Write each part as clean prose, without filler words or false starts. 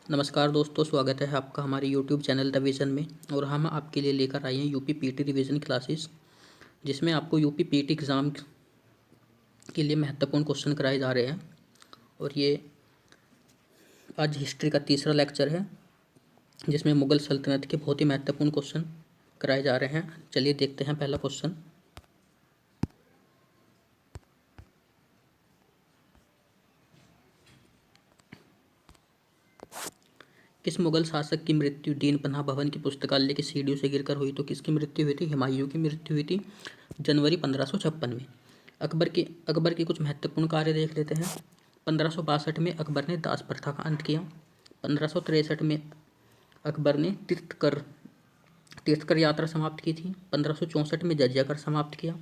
नमस्कार दोस्तों, स्वागत है आपका हमारे यूट्यूब चैनल द विज़न में। और हम आपके लिए लेकर आए हैं यूपी पीटी रिवीजन क्लासेस, जिसमें आपको यूपी पीटी एग्ज़ाम के लिए महत्वपूर्ण क्वेश्चन कराए जा रहे हैं। और ये आज हिस्ट्री का तीसरा लेक्चर है, जिसमें मुग़ल सल्तनत के बहुत ही महत्वपूर्ण क्वेश्चन कराए जा रहे हैं। चलिए देखते हैं पहला क्वेश्चन। किस मुगल शासक की मृत्यु दीन पनाह भवन की पुस्तकालय की सीढ़ियों से गिरकर हुई? तो किसकी मृत्यु हुई थी? हुमायूं की मृत्यु हुई थी जनवरी 1556 में। अकबर के कुछ महत्वपूर्ण कार्य देख लेते हैं। 1562 में अकबर ने दास प्रथा का अंत किया। 1563 में अकबर ने तीर्थकर यात्रा समाप्त की थी। 1564 में जजिया कर समाप्त किया।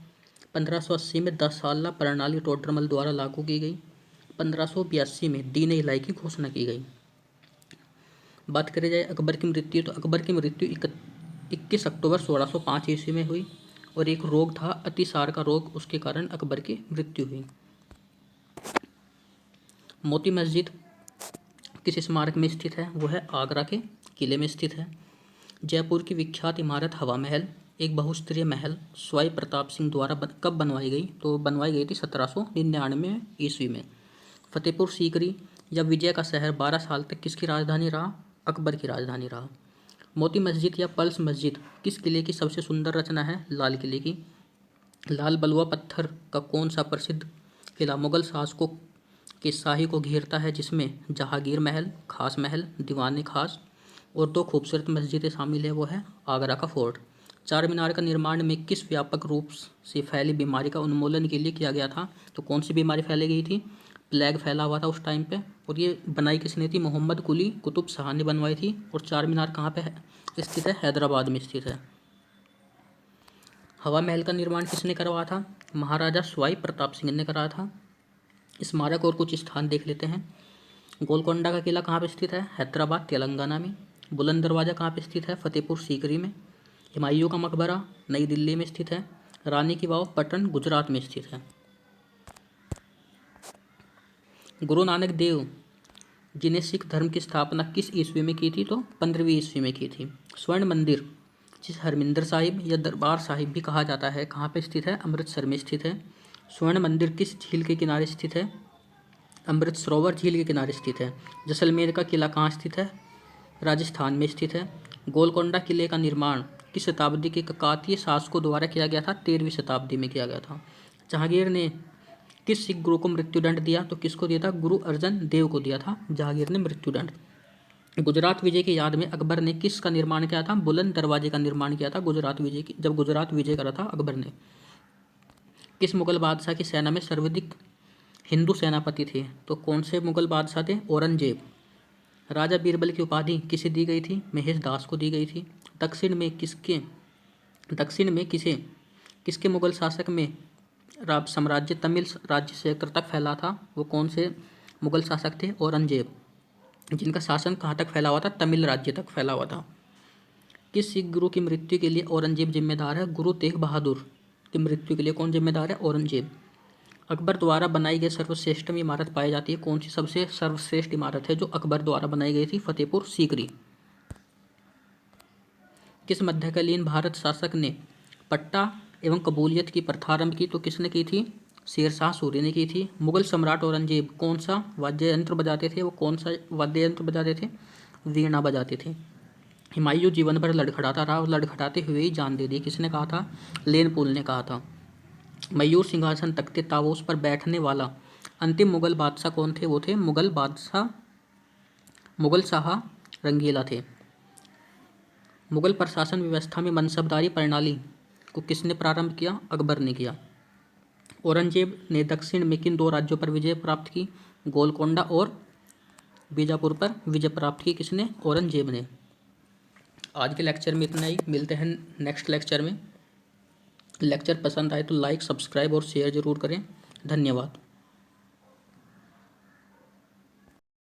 1580 में 10 साल प्रणाली टोडरमल द्वारा लागू की गई। 1582 में दीन इलाही की घोषणा की गई। बात करी जाए अकबर की मृत्यु, तो अकबर की मृत्यु 21 अक्टूबर 1605 ईस्वी में हुई। और एक रोग था, अतिसार का रोग, उसके कारण अकबर की मृत्यु हुई। मोती मस्जिद किस स्मारक में स्थित है? वो है आगरा के किले में स्थित है। जयपुर की विख्यात इमारत हवा महल, एक बहुस्तरीय महल, स्वाई प्रताप सिंह द्वारा कब बनवाई गई? तो बनवाई गई थी 1799 ईस्वी में। फतेहपुर सीकरी या विजय का शहर 12 साल तक किसकी राजधानी रहा? अकबर की राजधानी रहा। मोती मस्जिद या पल्स मस्जिद किस किले की सबसे सुंदर रचना है? लाल किले की। लाल बलुआ पत्थर का कौन सा प्रसिद्ध किला मुगल शासकों के शाही को घेरता है, जिसमें जहांगीर महल, खास महल, दीवान खास और दो खूबसूरत मस्जिदें शामिल है? वो है आगरा का फोर्ट। चार मीनार का निर्माण में किस व्यापक रूप से फैली बीमारी का उन्मूलन के लिए किया गया था? तो कौन सी बीमारी फैली गई थी? प्लेग फैला हुआ था उस टाइम पे। और ये बनाई किसने थी? मोहम्मद कुली कुतुब शाह ने बनवाई थी। और चार मीनार कहाँ पे स्थित है? हैदराबाद में स्थित है। हवा महल का निर्माण किसने करवाया था? महाराजा स्वाई प्रताप सिंह ने कराया था। स्मारक और कुछ स्थान देख लेते हैं। गोलकोंडा का किला कहाँ पे स्थित है? हैदराबाद, तेलंगाना में। बुलंद दरवाज़ा कहाँ पे स्थित है? फतेहपुर सीकरी में। हुमायूं का मकबरा नई दिल्ली में स्थित है। रानी की वाव पटन, गुजरात में स्थित है। गुरु नानक देव जिन्हें सिख धर्म की स्थापना किस ईस्वी में की थी? तो 15वीं ईस्वी में की थी। स्वर्ण मंदिर जिसे हरमिंदर साहिब या दरबार साहिब भी कहा जाता है, कहाँ पे स्थित है? अमृतसर में स्थित है। स्वर्ण मंदिर किस झील के किनारे स्थित है? अमृत सरोवर झील के किनारे स्थित है। जैसलमेर का किला कहाँ स्थित है? राजस्थान में स्थित है। गोलकोंडा किले का निर्माण किस शताब्दी के काकतीय शासकों द्वारा किया गया था? 13वीं शताब्दी में किया गया था। जहांगीर ने किस सिख गुरु को मृत्युदंड दिया? तो किसको दिया था? गुरु अर्जन देव को दिया था जहांगीर ने मृत्युदंड। गुजरात विजय की याद में अकबर ने किसका निर्माण किया था? बुलंद दरवाजे का निर्माण किया था गुजरात विजय की, जब गुजरात विजय करा था अकबर ने। किस मुगल बादशाह की सेना में सर्वाधिक हिंदू सेनापति थे? तो कौन से मुगल बादशाह थे? औरंगजेब। राजा बीरबल की उपाधि किसे दी गई थी? महेश दास को दी गई थी। दक्षिण में किसके मुगल शासक में साम्राज्य तमिल राज्य क्षेत्र तक फैला था? वो कौन से मुगल शासक थे? औरंगजेब, जिनका शासन कहाँ तक फैला हुआ था? तमिल राज्य तक फैला हुआ था। किस सिख गुरु की मृत्यु के लिए औरंगजेब जिम्मेदार है? गुरु तेग बहादुर की मृत्यु के लिए कौन जिम्मेदार है? औरंगजेब। अकबर द्वारा बनाई गई सर्वश्रेष्ठ इमारत पाई जाती है, कौन सी सबसे सर्वश्रेष्ठ इमारत है जो अकबर द्वारा बनाई गई थी? फतेहपुर सीकरी। किस मध्यकालीन भारत शासक ने पट्टा एवं कबूलियत की प्रथा आरंभ की? तो किसने की थी? शेरशाह सूरी ने की थी। मुगल सम्राट औरंगजेब कौन सा वाद्य यंत्र बजाते थे? वो कौन सा वाद्य यंत्र बजाते थे? वीणा बजाते थे। हुमायूं जीवन भर लड़खड़ाता रहा और लड़खड़ाते हुए ही जान दे दी, किसने कहा था? लेनपुल ने कहा था। मयूर सिंहासन तख्ते ताबूस पर बैठने वाला अंतिम मुगल बादशाह कौन थे? वो थे मुगल शाह रंगीला थे। मुगल प्रशासन व्यवस्था में मनसबदारी प्रणाली को किसने प्रारंभ किया? अकबर ने किया। औरंगजेब ने दक्षिण में किन दो राज्यों पर विजय प्राप्त की? गोलकोंडा और बीजापुर पर विजय प्राप्त की किसने? औरंगजेब ने। आज के लेक्चर में इतना ही, मिलते हैं नेक्स्ट लेक्चर में। लेक्चर पसंद आए तो लाइक, सब्सक्राइब और शेयर जरूर करें। धन्यवाद।